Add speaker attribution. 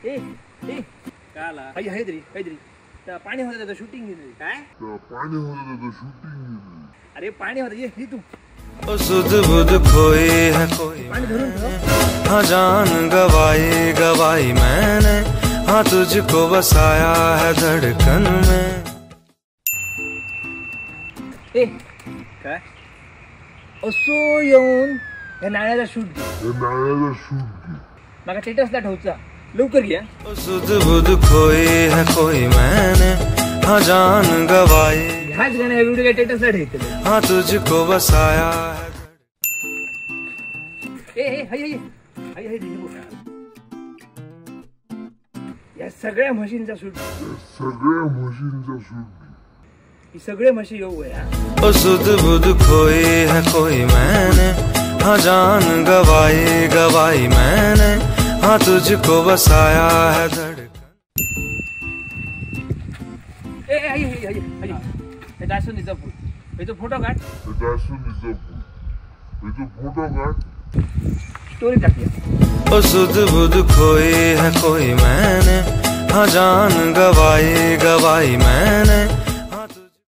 Speaker 1: ए ए काला हैदरी त्या पाणी होतं त्याचं शूटिंग घेतलं काय अरे पाणी होतं ये तू
Speaker 2: सुध बुध खोई है कोई
Speaker 1: पाणी धरून ठेव
Speaker 2: हाँ जान गवाई मैंने हाँ तुझको बसाया है धड़कन में।
Speaker 1: ए काय असो येऊन या नाण्याचा शूट मला स्टेटसला ठेवचा लवकर घ्या।
Speaker 2: सुध बुध खोई है कोई मैंने हाँ जान गवाई
Speaker 1: ह्याच गाण्या व्हिडिओ स्टेटसला ठेवते
Speaker 2: हाँ तुझको बसाया है।
Speaker 1: ए हाय या सगळ्या मशीनचा शूट ही सगळे म्हशी येऊ या
Speaker 2: सुध बुध खोई है कोई मैंने हाँ जान गवाई मैंने हाँ तुझको बसाया है धड़कन।
Speaker 1: ए हाय दासुनीचा फूल याचा फोटो काढ स्टोरी टाकूया।
Speaker 2: सुध बुध खोई है कोई मैंने हाँ जान गवाई मैंने